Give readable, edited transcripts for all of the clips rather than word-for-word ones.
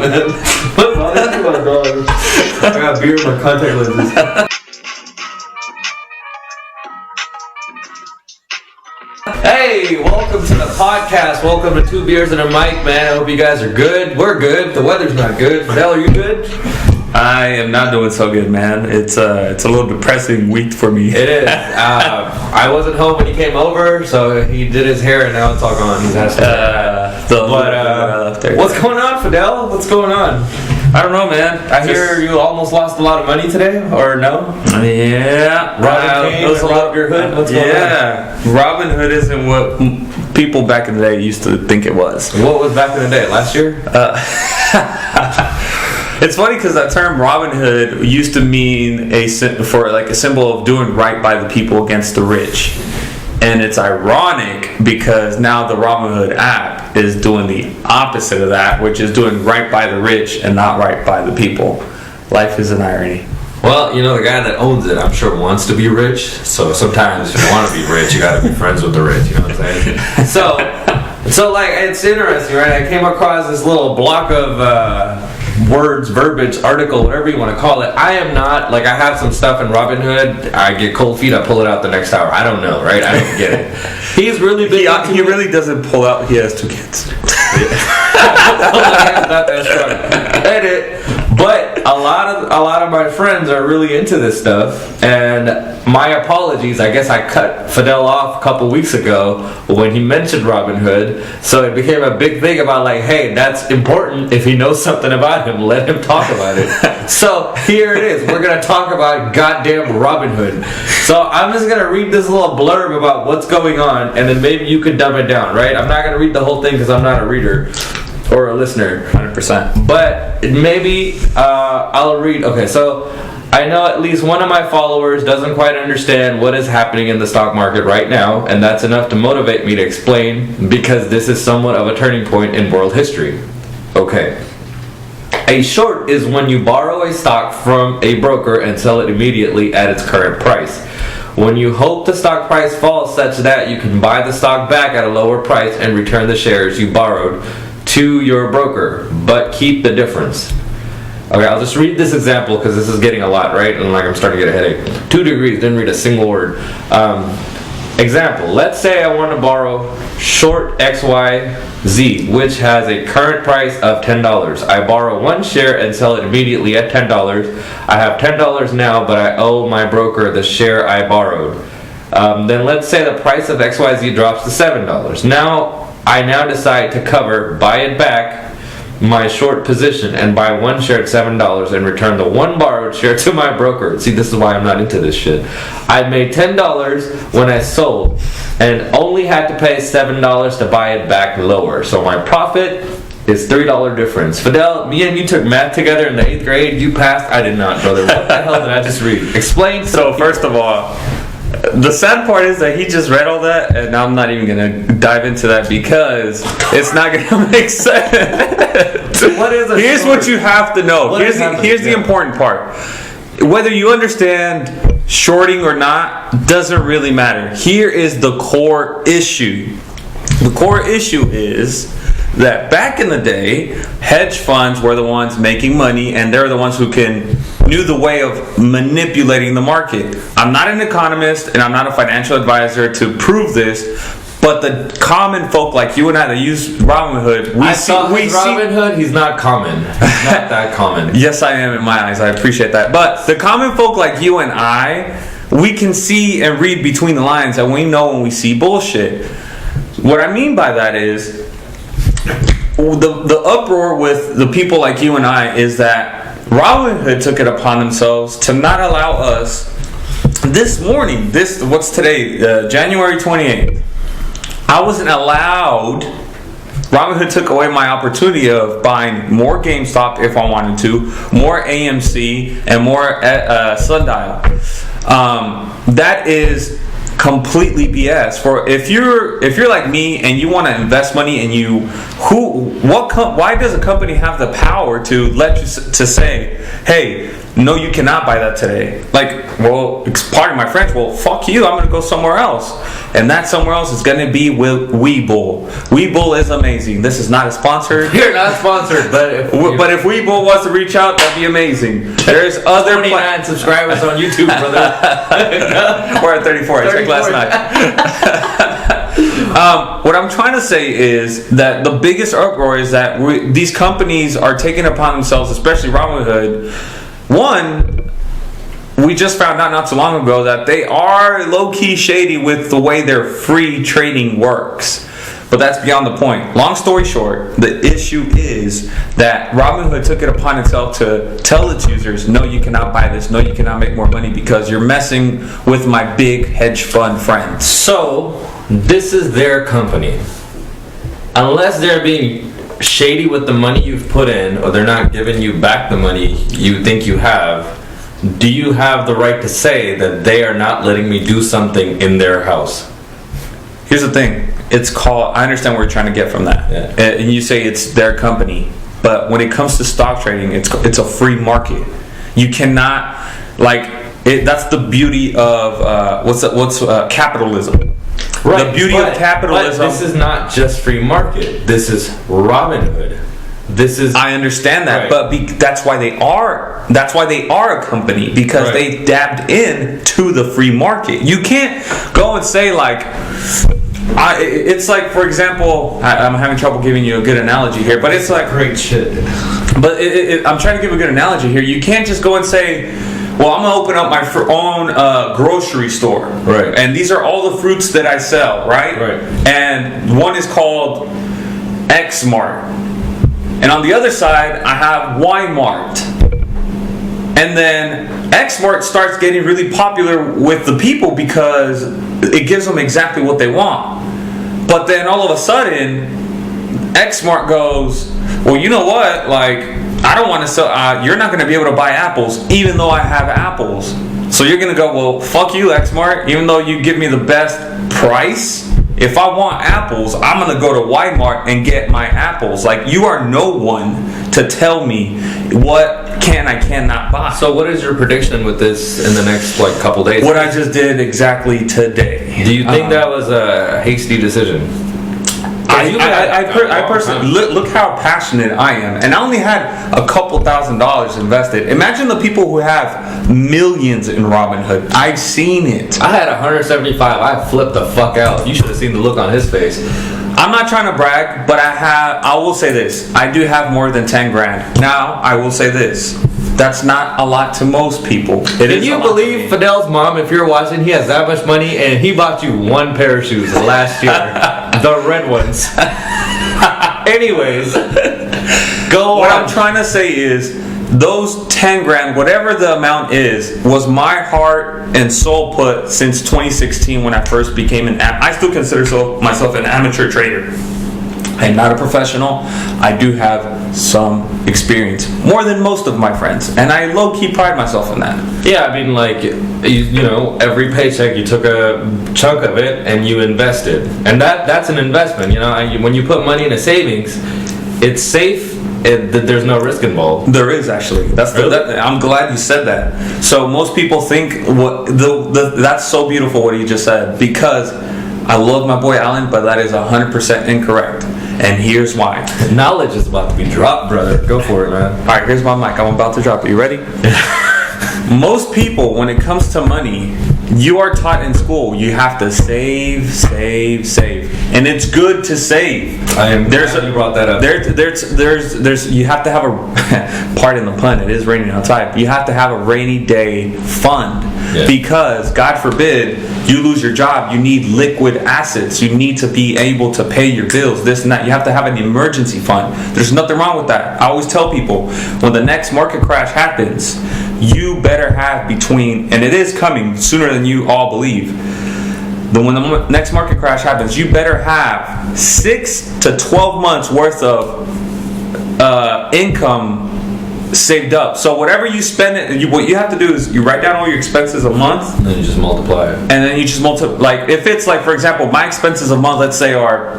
man. I got beer in my contact lenses. Hey, welcome to the podcast. Welcome to Two Beers and a Mic, man. I hope you guys are good. We're good. The weather's not good. Fidel, are you good? I am not doing so good, man. It's a little depressing week for me. It is. I wasn't home when he came over, so he did his hair, and now it's all gone. He's has to. What's going on, Fidel? What's going on? I don't know, man. I hear you almost lost a lot of money today, or no? Yeah. Robbed your hood? What's going on? Robin Hood isn't what people back in the day used to think it was. What was back in the day? Last year? It's funny because that term Robin Hood used to mean a symbol of doing right by the people against the rich. And it's ironic because now the Robin Hood app is doing the opposite of that, which is doing right by the rich and not right by the people. Life is an irony. Well, you know, the guy that owns it, I'm sure, wants to be rich. So sometimes if you want to be rich, you got to be friends with the rich. You know what I'm saying? So like, it's interesting, right? I came across this little block of words, verbiage, article, whatever you want to call it. I am not, like, I have some stuff in Robinhood. I get cold feet, I pull it out the next hour. I don't know, right? I don't get it. He's really big. He really doesn't pull out. He has 2 kids. Not that strong. Edit. But a lot of my friends are really into this stuff, and my apologies. I guess I cut Fidel off a couple weeks ago when he mentioned Robinhood, so it became a big thing about like, hey, that's important. If he knows something about him, let him talk about it. So here it is. We're gonna talk about goddamn Robinhood. So I'm just gonna read this little blurb about what's going on, and then maybe you could dumb it down, right? I'm not gonna read the whole thing because I'm not a reader. Or a listener, 100%. But maybe I'll read. Okay, so I know at least one of my followers doesn't quite understand what is happening in the stock market right now, and that's enough to motivate me to explain because this is somewhat of a turning point in world history. Okay. A short is when you borrow a stock from a broker and sell it immediately at its current price. When you hope the stock price falls such that you can buy the stock back at a lower price and return the shares you borrowed to your broker, but keep the difference. Okay, I'll just read this example because this is getting a lot, right? And like I'm starting to get a headache. 2 degrees, didn't read a single word. Example, let's say I want to borrow short XYZ, which has a current price of $10. I borrow 1 share and sell it immediately at $10. I have $10 now, but I owe my broker the share I borrowed. Then let's say the price of XYZ drops to $7. I now decide to buy it back, my short position, and buy 1 share at $7 and return the 1 borrowed share to my broker. See, this is why I'm not into this shit. I made $10 when I sold and only had to pay $7 to buy it back lower. So my profit is $3 difference. Fidel, me and you took math together in the 8th grade. You passed. I did not, brother. What the hell did I just read? Explain. So first of all, the sad part is that he just read all that, and I'm not even going to dive into that because it's not going to make sense. Here's what you have to know. Here's the important part. Whether you understand shorting or not doesn't really matter. Here is the core issue. The core issue is that back in the day, hedge funds were the ones making money, and they're the ones who knew the way of manipulating the market. I'm not an economist, and I'm not a financial advisor to prove this, but the common folk like you and I that use Robinhood, Robinhood, he's not common. He's not that common. Yes, I am in my eyes. I appreciate that. But the common folk like you and I, we can see and read between the lines, and we know when we see bullshit. What I mean by that is, the uproar with the people like you and I is that Robinhood took it upon themselves to not allow us this morning, what's today, January 28th, I wasn't allowed. Robinhood took away my opportunity of buying more GameStop if I wanted to, more AMC, and more Sundial. That is completely BS. For if you're like me and you want to invest money and you why does a company have the power to let you to say, hey, no, you cannot buy that today? Like, well, pardon my French, well, fuck you, I'm gonna go somewhere else. And that somewhere else is gonna be with Webull. Webull is amazing. This is not a sponsor. You're not sponsored, but if Webull wants to reach out, that'd be amazing. There's other 29 subscribers on YouTube, brother. We're at 34. I checked last night. What I'm trying to say is that the biggest uproar is that these companies are taking upon themselves, especially Robinhood. One, we just found out not too long ago that they are low-key shady with the way their free trading works. But that's beyond the point. Long story short, the issue is that Robinhood took it upon itself to tell its users, no, you cannot buy this, no, you cannot make more money because you're messing with my big hedge fund friends. So, this is their company. Unless they're being shady with the money you've put in, or they're not giving you back the money you think you have, do you have the right to say that they are not letting me do something in their house? Here's the thing. It's called, I understand where you're trying to get from that. Yeah. And you say it's their company. But when it comes to stock trading, it's a free market. You cannot, that's the beauty of, capitalism. Right, the beauty of capitalism. But this is not just free market. This is Robinhood. This is. I understand that, right. But that's why they are. That's why they are a company, because right. They dabbed in to the free market. You can't go and say it's like, for example, I'm having trouble giving you a good analogy here, but it's like great shit. But I'm trying to give a good analogy here. You can't just go and say, well, I'm gonna open up my own grocery store, right? And these are all the fruits that I sell, right? Right. And one is called X Mart, and on the other side, I have Y Mart, and then X Mart starts getting really popular with the people because it gives them exactly what they want. But then all of a sudden, X Mart goes, well, you know what? I don't want to sell. You're not going to be able to buy apples, even though I have apples. So you're going to go, well, fuck you, X Mart. Even though you give me the best price, if I want apples, I'm going to go to Y Mart and get my apples. You are no one to tell me what I cannot buy. So what is your prediction with this in the next couple days? What I just did exactly today. Do you think that was a hasty decision? I personally look how passionate I am, and I only had a couple $1,000s invested. Imagine the people who have millions in Robinhood. I've seen it. I had 175. I flipped the fuck out. You should have seen the look on his face. I'm not trying to brag, but I will say this. I do have more than 10 grand. Now, I will say this. That's not a lot to most people. Can you believe Fidel's mom, if you're watching, he has that much money and he bought you one pair of shoes last year. The red ones. Anyways, go What on. I'm trying to say is, those 10 grand, whatever the amount is, was my heart and soul put since 2016 when I first became I still consider myself an amateur trader. I'm not a professional. I do have some experience, more than most of my friends, and I low-key pride myself in that. Yeah, I mean, every paycheck you took a chunk of it and you invested, and that's an investment. When you put money in a savings, it's safe. There's no risk involved. There is actually. I'm glad you said that. So most people think that's so beautiful what you just said, because I love my boy Alan, but that is 100% incorrect. And here's why. Knowledge is about to be dropped, brother. Go for it, man. All right, here's my mic. I'm about to drop it. You ready? Most people, when it comes to money, you are taught in school you have to save, and it's good to save. I am glad you brought that up. There's you have to have a pardon the pun. It is raining outside. You have to have a rainy day fund, because God forbid you lose your job. You need liquid assets. You need to be able to pay your bills. This and that. You have to have an emergency fund. There's nothing wrong with that. I always tell people, when the next market crash happens, you better have and it is coming sooner than you all believe. When the next market crash happens, you better have 6 to 12 months worth of income saved up. So whatever you spend what you have to do is you write down all your expenses a month, and then you just multiply it. And then you just multiply. If it's for example, my expenses a month, let's say, are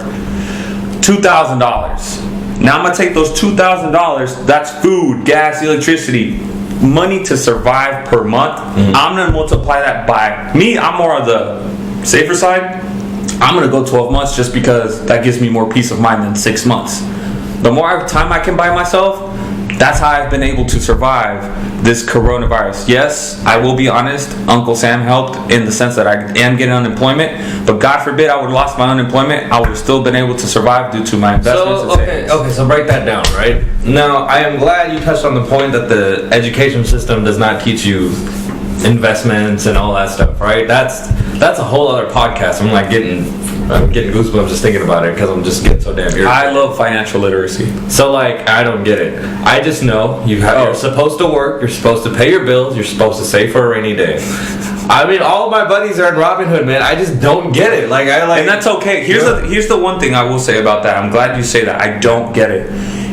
$2,000. Now I'm gonna take those $2,000. That's food, gas, electricity, money to survive per month. I'm gonna multiply that by me. I'm more on the safer side. I'm gonna go 12 months just because that gives me more peace of mind than 6 months. The more time I can buy myself, that's how I've been able to survive this coronavirus. Yes, I will be honest, Uncle Sam helped in the sense that I am getting unemployment, but God forbid I would have lost my unemployment, I would have still been able to survive due to my investments. So break that down, right? Now, I am glad you touched on the point that the education system does not teach you investments and all that stuff, right? That's a whole other podcast. I'm getting goosebumps just thinking about it because I'm just getting so damn irritated. I love financial literacy. So I don't get it. I just know you're supposed to work, you're supposed to pay your bills, you're supposed to save for a rainy day. I mean, all of my buddies are in Robinhood, man. I just don't get it. And that's okay. Here's the one thing I will say about that. I'm glad you say that. I don't get it.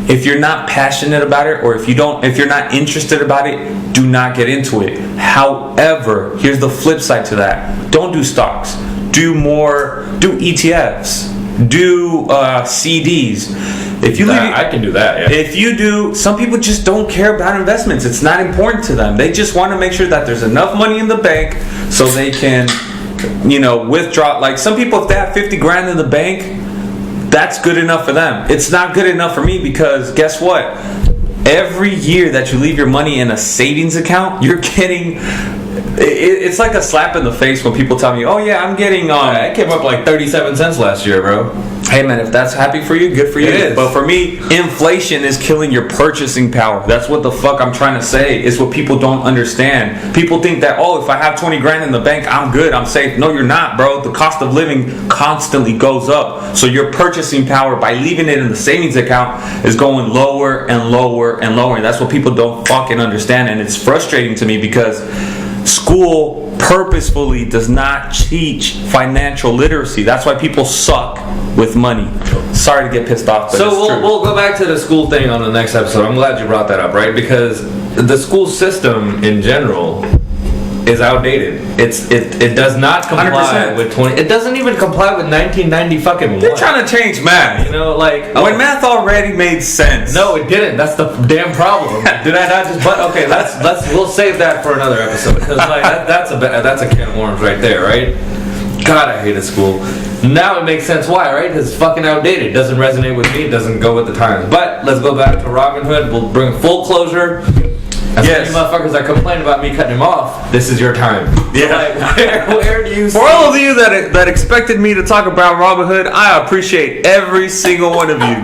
If you're not passionate about it, or if you're not interested about it, do not get into it. However, here's the flip side to that. Don't do stocks. Do ETFs. Do CDs. I can do that, yeah. If you do, some people just don't care about investments. It's not important to them. They just want to make sure that there's enough money in the bank so they can, withdraw. Like some people, if they have 50 grand in the bank, that's good enough for them. It's not good enough for me because guess what? Every year that you leave your money in a savings account, you're getting... It's like a slap in the face when people tell me, "Oh yeah, I'm getting I came up like 37 cents last year, bro." Hey man, if that's happy for you, good for you. It is. But for me, inflation is killing your purchasing power. That's what the fuck I'm trying to say. It's what people don't understand. People think that, if I have 20 grand in the bank, I'm good, I'm safe. No, you're not, bro. The cost of living constantly goes up. So your purchasing power by leaving it in the savings account is going lower and lower and lower. And that's what people don't fucking understand. And it's frustrating to me because school purposefully does not teach financial literacy. That's why people suck with money. Sorry to get pissed off, but so we'll go back to the school thing on the next episode. I'm glad you brought that up, right? Because the school system in general is outdated. It does not comply 100%. with 20. It doesn't even comply with 1990 fucking. They're trying to change math. When math already made sense. No, it didn't. That's the damn problem. Did I not just? But okay, we'll save that for another episode because that's a can of worms right there, right? God, I hated school. Now it makes sense why, right? Because it's fucking outdated. It doesn't resonate with me. It doesn't go with the times. But let's go back to Robinhood. We'll bring full closure. As many motherfuckers that complain about me cutting him off, this is your time. Yeah. So where do you see... For all of you that expected me to talk about Robinhood, I appreciate every single one of you.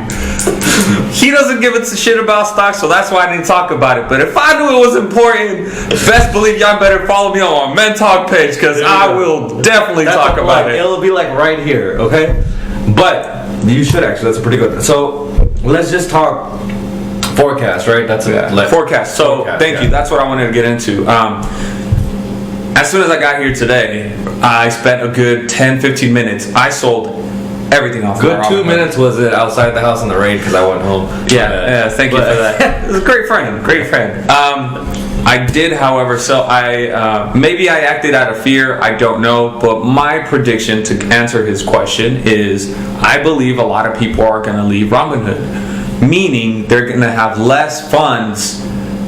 He doesn't give a shit about stocks, so that's why I didn't talk about it. But if I knew it was important, best believe y'all better follow me on my Men Talk page, because I will definitely talk about it. It'll be right here, okay? But you should actually. That's a pretty good... So let's just talk... Forecast, right? That's forecast. So thank you. That's what I wanted to get into. As soon as I got here today, I spent a good 10-15 minutes. I sold everything off. Good 2 minutes was it outside the house in the rain because I went home. Yeah. Thank you for that. It was a great friend. I did, however, maybe I acted out of fear. I don't know, but my prediction to answer his question is I believe a lot of people are going to leave Robinhood. Meaning they're going to have less funds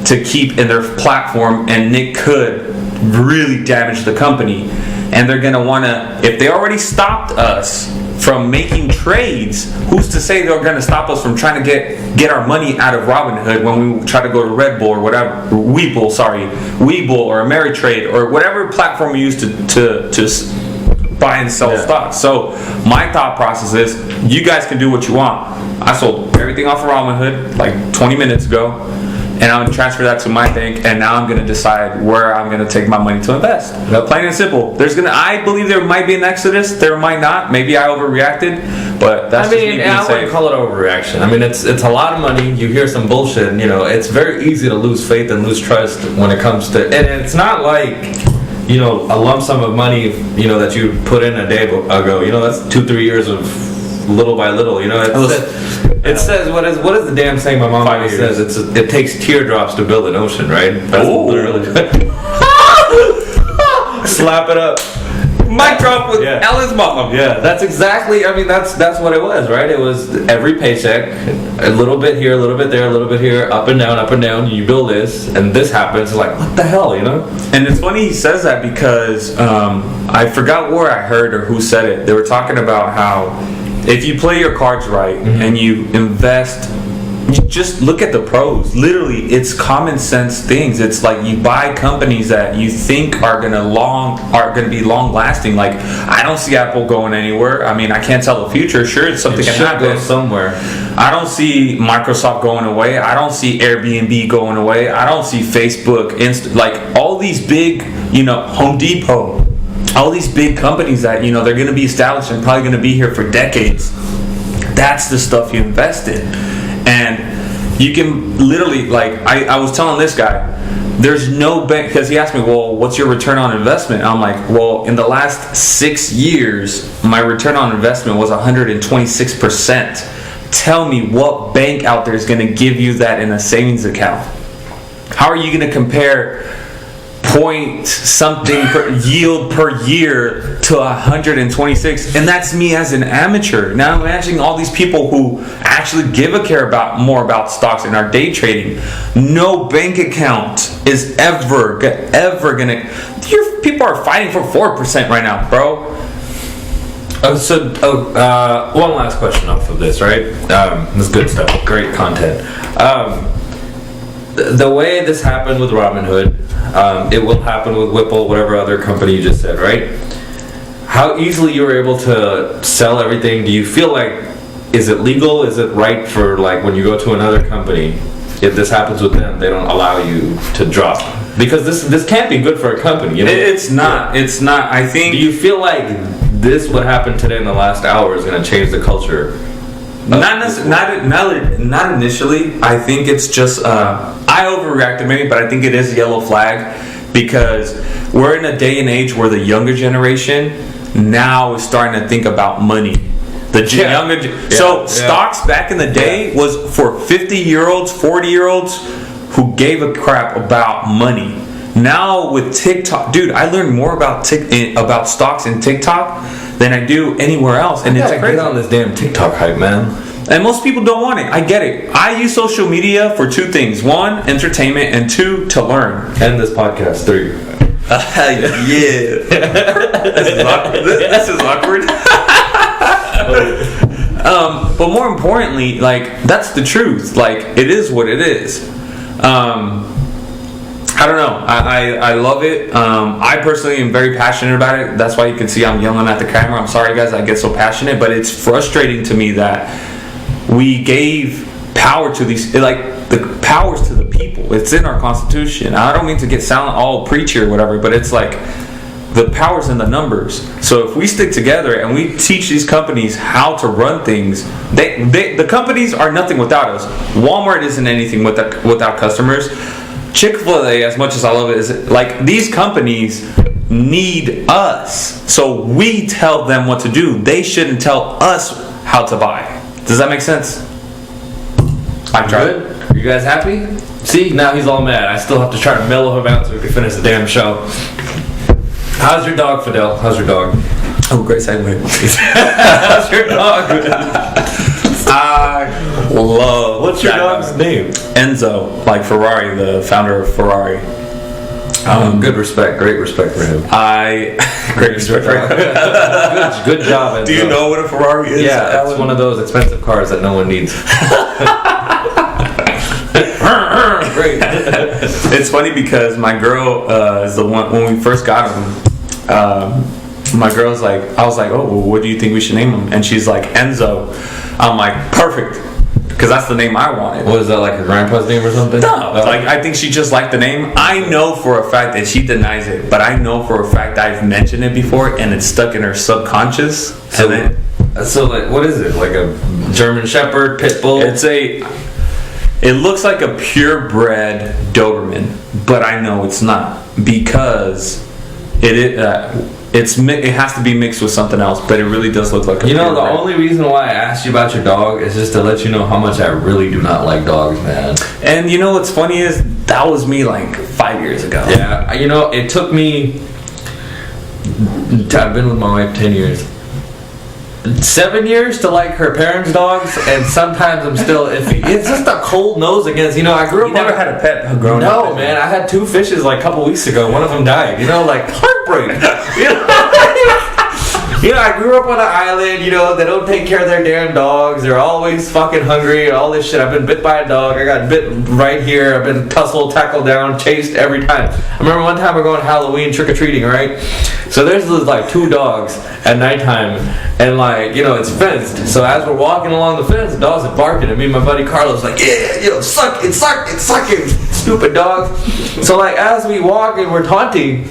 to keep in their platform, and Nick could really damage the company. And they're going to want to, if they already stopped us from making trades, who's to say they're going to stop us from trying to get our money out of Robinhood when we try to go to Red Bull or whatever, Webull or Ameritrade or whatever platform we use to buy and sell stocks. So my thought process is, you guys can do what you want. I sold everything off of Robinhood like 20 minutes ago, and I'm going to transfer that to my bank, and now I'm going to decide where I'm going to take my money to invest. Plain and simple. I believe there might be an exodus. There might not. Maybe I overreacted, but that's just me being safe. I wouldn't call it overreaction. I mean, it's a lot of money. You hear some bullshit, and it's very easy to lose faith and lose trust when it comes to, and it's not like... a lump sum of money, that you put in a day ago. That's 2-3 years of little by little. It says what is the damn saying my mom always says? It takes teardrops to build an ocean, right? That's literally. Slap it up. Mic drop with Alan's mom. Yeah, that's exactly. I mean, that's what it was, right? It was every paycheck, a little bit here, a little bit there, a little bit here, up and down, up and down. You build this, and this happens. Like, what the hell, you know? And it's funny he says that because I forgot where I heard or who said it. They were talking about how if you play your cards right and you invest. You just look at the pros. Literally, it's common sense things. It's like you buy companies that you think are gonna be long lasting. Like, I don't see Apple going anywhere. I mean, I can't tell the future. Sure, it's something can happen go somewhere. I don't see Microsoft going away. I don't see Airbnb going away. I don't see Facebook, like all these big, Home Depot, all these big companies that they're gonna be established and probably gonna be here for decades. That's the stuff you invest in. And you can literally, like, I was telling this guy, there's no bank, because he asked me, well, what's your return on investment? And I'm like, well, in the last 6 years, my return on investment was 126%. Tell me what bank out there is going to give you that in a savings account? How are you going to compare point something per yield per year to 126? And that's me as an amateur. Now I'm imagining all these people who actually give a care about more about stocks and are day trading. No bank account is ever gonna. Your people are fighting for 4% right now, bro. One last question off of this, right? This is good stuff. Great content. The way this happened with Robinhood, it will happen with Whipple, whatever other company you just said, right? How easily you were able to sell everything? Do you feel like, is it legal? Is it right for, like, when you go to another company, if this happens with them, they don't allow you to drop? Because this can't be good for a company. It's not. Yeah. It's not. I think. Do you feel like this, what happened today in the last hour, is going to change the culture? Not initially. I think it's just I overreacted maybe, but I think it is a yellow flag because we're in a day and age where the younger generation now is starting to think about money. Stocks back in the day was for 50-year-olds, 40-year-olds who gave a crap about money. Now with TikTok, dude, I learned more about stocks in TikTok than I do anywhere else, and it's crazy. Get on this damn TikTok hype, man. And most people don't want it. I get it. I use social media for two things: one, entertainment, and two, to learn. And this podcast, 3. Yeah. This is awkward. But more importantly, like, that's the truth. Like, it is what it is. I don't know. I love it. I personally am very passionate about it. That's why you can see I'm yelling at the camera. I'm sorry, guys, I get so passionate, but it's frustrating to me that we gave power to these, like, the powers to the people. It's in our Constitution. I don't mean to sound all preachy or whatever, but it's like the power's in the numbers. So if we stick together and we teach these companies how to run things, the companies are nothing without us. Walmart isn't anything without customers. Chick-fil-A, as much as I love it, is like, these companies need us. So we tell them what to do. They shouldn't tell us how to buy. Does that make sense? I'm good. Are you guys happy? See, now he's all mad. I still have to try to mellow him out so we can finish the damn show. How's your dog, Fidel? How's your dog? Oh, great segue. How's your dog? I love. What's your dog's name? Enzo, like Ferrari, the founder of Ferrari. Good respect, great respect for him. Great respect for him. Good job, Enzo. Do you know what a Ferrari is? Yeah, it's one of those expensive cars that no one needs. Great. It's funny because my girl is the one, when we first got him, my girl's like, I was like, oh, well, what do you think we should name him? And she's like, Enzo. I'm like, perfect, because that's the name I wanted. What is that, like her grandpa's name or something? No, like, I think she just liked the name. I know for a fact that she denies it, but I know for a fact I've mentioned it before and it's stuck in her subconscious. So like, what is it? Like a German Shepherd, Pit Bull? It looks like a purebred Doberman, but I know it's not, because it has to be mixed with something else, but it really does look like a purebred. The only reason why I asked you about your dog is just to let you know how much I really do not like dogs, man. And what's funny is that was me like 5 years ago. Yeah, it took me I've been with my wife 10 years. 7 years to like her parents' dogs, and sometimes I'm still iffy. It's just a cold nose against, I grew up. You never had a pet growing up? No, man. I had 2 fishes like a couple weeks ago. One of them died. Like heartbreak. I grew up on an island. They don't take care of their damn dogs. They're always fucking hungry. All this shit. I've been bit by a dog. I got bit right here. I've been tussled, tackled down, chased every time. I remember one time we're going Halloween trick or treating, right? So there's like 2 dogs at nighttime, and it's fenced. So as we're walking along the fence, the dogs are barking at me. My buddy Carlos like, yeah, suck it, stupid dogs. So as we walk and we're taunting,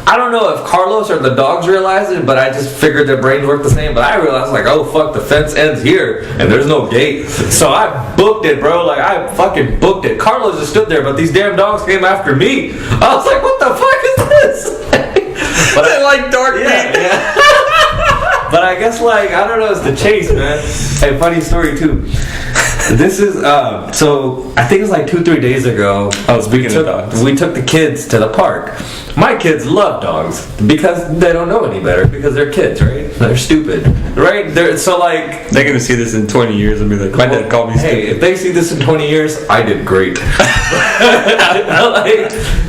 I don't know if Carlos or the dogs realize it, but I just figured their brains work the same. But I realized oh fuck, the fence ends here and there's no gate. So I booked it, bro. I fucking booked it. Carlos just stood there, but these damn dogs came after me. I was like, what the fuck is this? But they like dark meat. Yeah. But I guess I don't know, it's the chase, man. Hey, funny story too. This is so I think it was 2-3 days ago. Speaking of dogs, we took the kids to the park. My kids love dogs because they don't know any better, because they're kids, right? They're stupid, right? They're gonna see this in 20 years and be like, my dad called me stupid. Hey, if they see this in 20 years, I did great.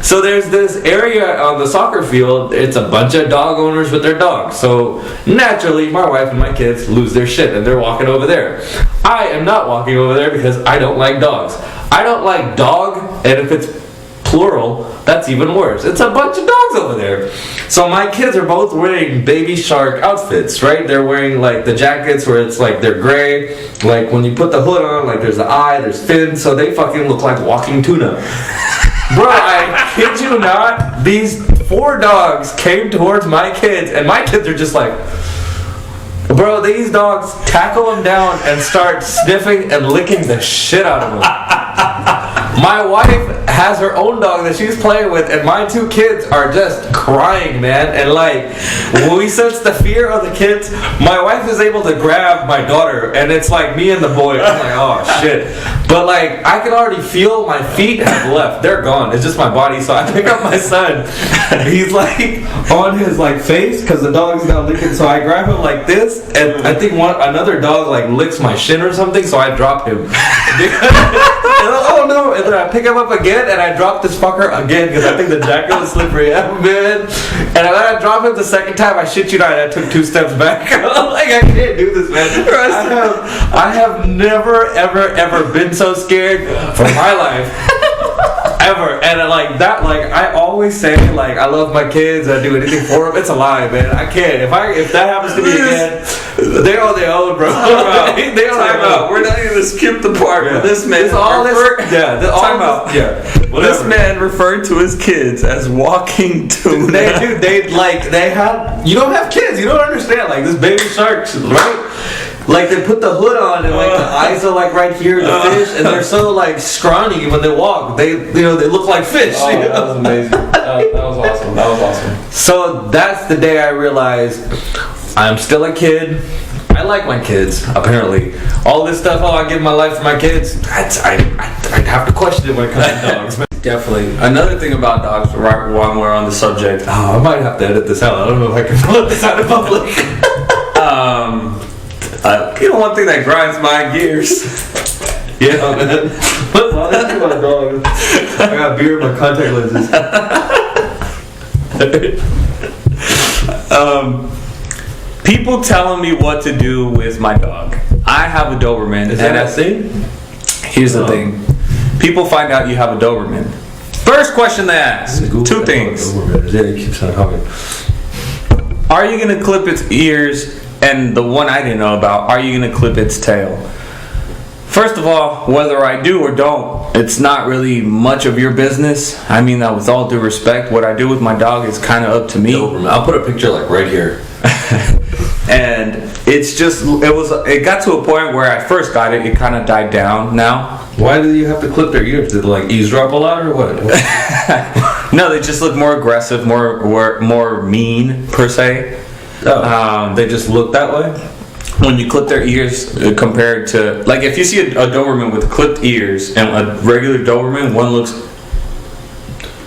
So there's this area on the soccer field. It's a bunch of dog owners with their dogs. So naturally, my wife and my kids lose their shit and they're walking over there. I am not walking over there because I don't like dogs. I don't like dog, and if it's plural, that's even worse. It's a bunch of dogs over there. So my kids are both wearing baby shark outfits, right? They're wearing the jackets where it's they're gray. When you put the hood on, there's an eye, there's fins, so they fucking look like walking tuna. Bro, I kid you not, these 4 dogs came towards my kids, and my kids are just bro, these dogs tackle them down and start sniffing and licking the shit out of them. My wife has her own dog that she's playing with, and my 2 kids are just crying, man. And when we sense the fear of the kids, my wife is able to grab my daughter, and it's me and the boy. I'm like, oh shit. But I can already feel my feet have left. They're gone. It's just my body. So I pick up my son. He's on his face because the dog is now licking. So I grab him like this, and I think another dog licks my shin or something. So I drop him. Oh no! And then I pick him up again, and I drop this fucker again because I think the jacket was slippery. Yeah, man. And then I drop him the second time. I shit you not, I took 2 steps back. I'm I can't do this, man. I have never ever been so scared for my life. Ever. And I always say I love my kids, I do anything for them. It's a lie, man. I can't. If that happens to me again, they're on their own, bro. They're on their own. We're not even gonna skip the part. Yeah. This man This man referred to his kids as walking tuna. They have. You don't have kids. You don't understand. This baby sharks, right? They put the hood on and the eyes are right here, the fish, and they're so scrawny when they walk. They look like fish. Oh, that was amazing. That was awesome. So that's the day I realized I'm still a kid. I like my kids, apparently. All this stuff, I give my life for my kids, I'd have to question it when it comes to dogs. Definitely. Another thing about dogs, right while we're on the subject. I might have to edit this out. I don't know if I can put this out in public. One thing that grinds my gears. Yeah, man. What's all this about dogs? I got beer in my contact lenses. People telling me what to do with my dog. I have a Doberman. Is that a thing? Here's the thing. People find out you have a Doberman. First question they ask. 2 things. Yeah, he keeps on talking. Are you going to clip its ears? And the one I didn't know about, are you going to clip its tail? First of all, whether I do or don't, it's not really much of your business. I mean that with all due respect. What I do with my dog is kind of up to me. I'll put a picture right here. And it's just, it got to a point where I first got it, it kind of died down now. Why do you have to clip their ears? Did they eavesdrop a lot or what? No, they just look more aggressive, more mean per se. Oh, they just look that way? When you clip their ears compared to, if you see a Doberman with clipped ears and a regular Doberman, one looks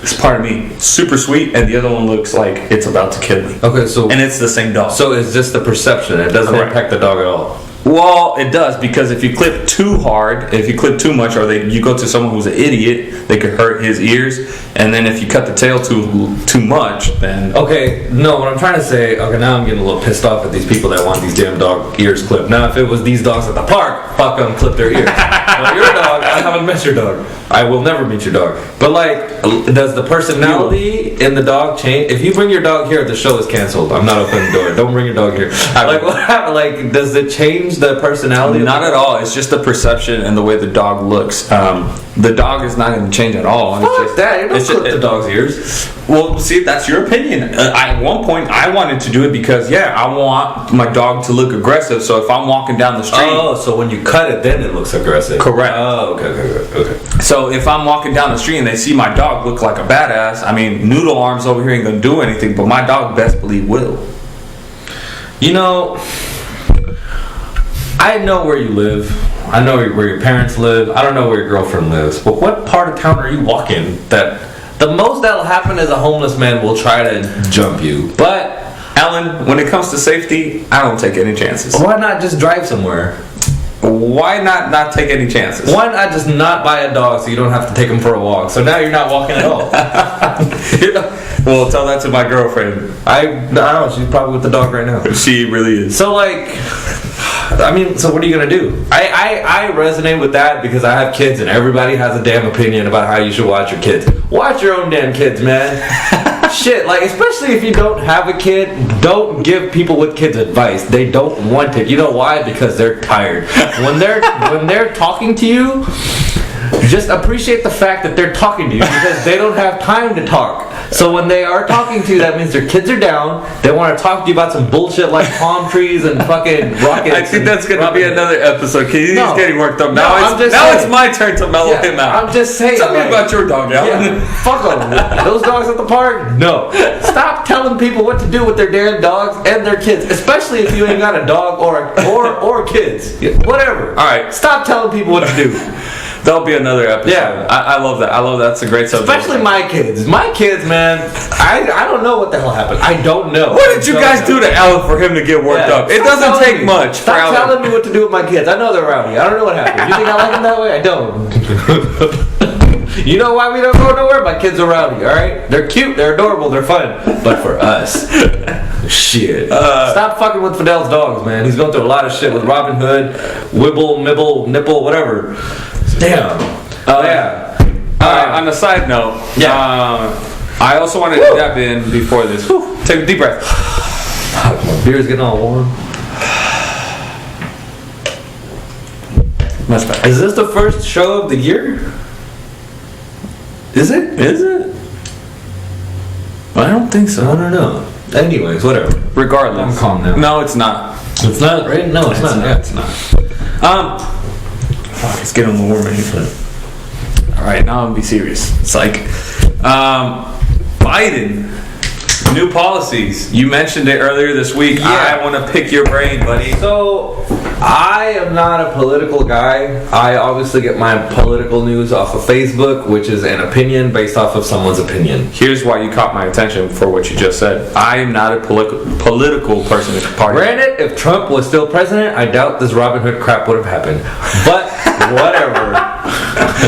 it's part of me. Super sweet, and the other one looks like it's about to kill me. Okay, so and it's the same dog. So it's just the perception. It doesn't impact the dog at all. Well, it does, because if you clip too hard, if you clip too much, or you go to someone who's an idiot, they could hurt his ears. And then if you cut the tail too much, then okay, no. What I'm trying to say, okay, now I'm getting a little pissed off at these people that want these damn dog ears clipped. Now, if it was these dogs at the park, fuck them, clip their ears. Now, you're a dog. I haven't met your dog. I will never meet your dog. But like, does the personality in the dog change? If you bring your dog here, the show is canceled. I'm not opening the door. Don't bring your dog here. Like, what happened? Like, does it change the personality? Not at all. It's just the perception and the way the dog looks. The dog is not going to change at all. Fuck that. You don't clip the dog's ears. Well, see, that's your opinion. At one point, I wanted to do it because, I want my dog to look aggressive. So if I'm walking down the street... Oh, so when you cut it, then it looks aggressive. Correct. Oh, okay. So if I'm walking down the street and they see my dog look like a badass, I mean, Noodle Arms over here ain't going to do anything, but my dog best believe will. You know... I know where you live. I know where your parents live. I don't know where your girlfriend lives. But what part of town are you walking that the most that'll happen is a homeless man will try to jump you? But Alan, when it comes to safety, I don't take any chances. Why not just drive somewhere? Why not take any chances? Why not just not buy a dog so you don't have to take him for a walk? So now you're not walking at all. Well, tell that to my girlfriend. I don't know. She's probably with the dog right now. She really is. So like... I mean, so what are you gonna do? I resonate with that because I have kids and everybody has a damn opinion about how you should watch your kids. Watch your own damn kids, man. Shit, like, especially if you don't have a kid, don't give people with kids advice. They don't want it. You know why? Because they're tired. When they're talking to you, just appreciate the fact that they're talking to you because they don't have time to talk. So when they are talking to you, that means their kids are down. They want to talk to you about some bullshit like palm trees and fucking rockets. I think that's going to be another episode. He's getting worked up. Now it's my turn to mellow him out. I'm just saying. Tell me about your dog, Alan. Yeah, fuck them. Those dogs at the park? No. Stop telling people what to do with their damn dogs and their kids, especially if you ain't got a dog or kids. Whatever. All right. Stop telling people what to do. That'll be another episode. Yeah. I love that. That's a great subject. Especially my kids. My kids, man, I don't know what the hell happened. I don't know. What did you guys do to Alan for him to get worked up? It doesn't take much for Alan. Stop telling me what to do with my kids. I know they're rowdy. I don't know what happened. You think I like them that way? I don't. You know why we don't go nowhere? My kids are rowdy, alright? They're cute, they're adorable, they're fun. But for us, shit. Stop fucking with Fidel's dogs, man. He's going through a lot of shit with Robin Hood, Wibble, Mibble, Nipple, whatever. Damn. Yeah. Alright, on a side note, I also wanted to dab in before this. Take a deep breath. My beer's getting all warm. Much better. Is this the first show of the year? Is it? Is it? I don't think so. I don't know. Anyways, whatever. Regardless. I'm calm now. No, it's not. It's not, right? No, it's not. Yeah, it's not. Fuck, it's getting a little warm in here. Alright, now I'm gonna be serious. It's like, Biden, new policies. You mentioned it earlier this week. Yeah. I want to pick your brain, buddy. So, I am not a political guy. I obviously get my political news off of Facebook, which is an opinion based off of someone's opinion. Here's why you caught my attention for what you just said. I am not a political person. Granted, if Trump was still president, I doubt this Robin Hood crap would have happened. But, whatever.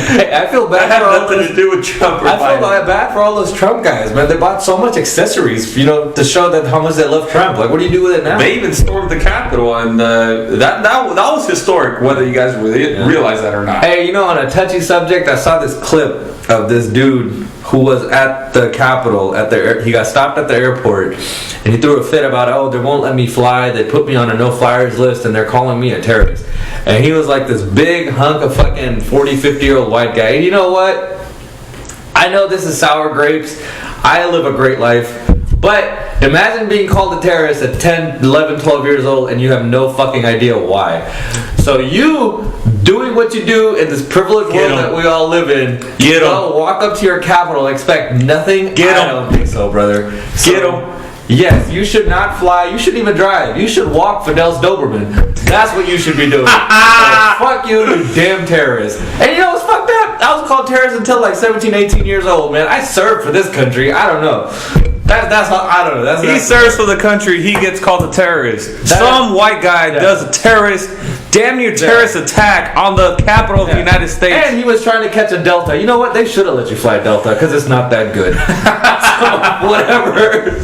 Hey, I feel bad that for had all nothing to do with Trump or I feel Biden. bad for all those Trump guys, man. They bought so much accessories, to show that how much they love Trump. Like, what do you do with it now? They even stormed the Capitol, and that was historic, whether you guys really realize that or not. Hey, on a touchy subject, I saw this clip of this dude who was at the Capitol he got stopped at the airport, and he threw a fit about, they won't let me fly. They put me on a no-flyers list, and they're calling me a terrorist. And he was like this big hunk of fucking 40, 50-year-old white guy. And you know what? I know this is sour grapes. I live a great life. But imagine being called a terrorist at 10, 11, 12 years old and you have no fucking idea why. So you doing what you do in this privileged world that we all live in, walk up to your Capitol and expect nothing? I don't think so, brother. Get him. Yes, you should not fly. You shouldn't even drive. You should walk Fidel's Doberman. That's what you should be doing. So fuck you damn terrorist. And you know what's fucked up? I was called terrorist until like 17, 18 years old, man. I served for this country. I don't know. That's how, I don't know. He serves for the country. He gets called a terrorist. Some white guy does a damn near terrorist attack on the capital of the United States. And he was trying to catch a Delta. You know what? They should have let you fly Delta because it's not that good. So, whatever.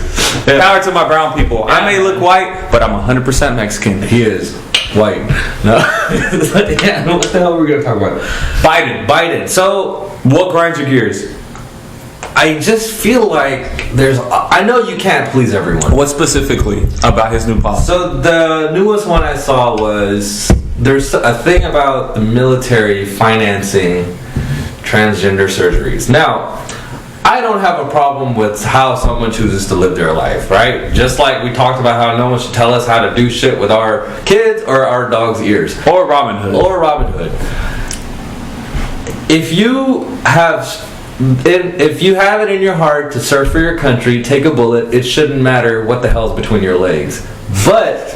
Power to my brown people. Yeah. I may look white, but I'm 100% Mexican. He is white. No. Yeah. What the hell were we gonna talk about? Biden. So, what grinds your gears? I just feel like I know you can't please everyone. What specifically about his new policy? So the newest one I saw was there's a thing about the military financing transgender surgeries. Now, I don't have a problem with how someone chooses to live their life, right? Just like we talked about how no one should tell us how to do shit with our kids or our dog's ears. Or Robin Hood. If you have it in your heart to serve for your country, take a bullet. It shouldn't matter what the hell's between your legs. But,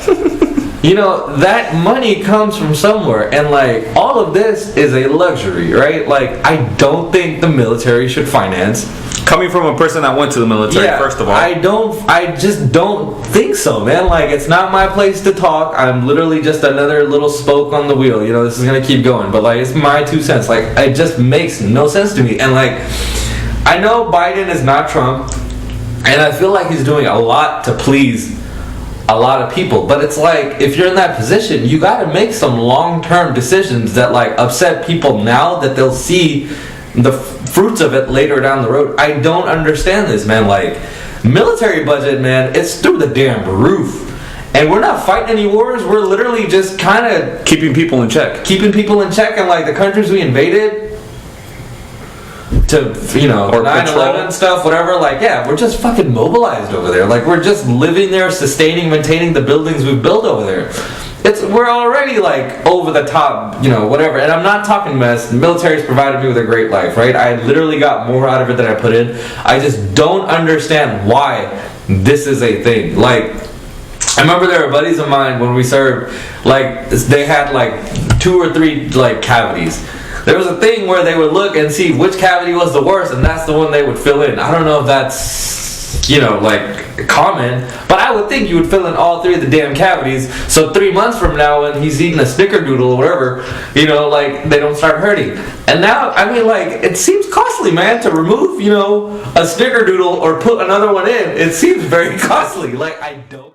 you know, that money comes from somewhere. And, like, all of this is a luxury, right? Like, I don't think the military should finance. Coming from a person that went to the military, first of all. I just don't think so, man. Like, it's not my place to talk. I'm literally just another little spoke on the wheel. You know, this is going to keep going. But, like, it's my 2 cents. Like, it just makes no sense to me. And, like, I know Biden is not Trump. And I feel like he's doing a lot to please a lot of people. But it's like, if you're in that position, you got to make some long-term decisions that, like, upset people now that they'll see the fruits of it later down the road. I don't understand this, man. Like, military budget, man, it's through the damn roof. And we're not fighting any wars. We're literally just kind of keeping people in check. And, like, the countries we invaded to, you know, or 9/11 stuff, whatever, like, yeah, we're just fucking mobilized over there. Like, we're just living there, maintaining the buildings we've built over there. We're already, like, over the top, you know, whatever. And I'm not talking mess. The military's provided me with a great life, right? I literally got more out of it than I put in. I just don't understand why this is a thing. Like, I remember there were buddies of mine when we served, like, they had, like, 2 or 3, like, cavities. There was a thing where they would look and see which cavity was the worst, and that's the one they would fill in. I don't know if that's, you know, like, common, but I would think you would fill in all 3 of the damn cavities, so 3 months from now when he's eating a snickerdoodle or whatever, you know, like, they don't start hurting. And now, I mean, like, it seems costly, man, to remove, you know, a snickerdoodle or put another one in. It seems very costly. Like, I don't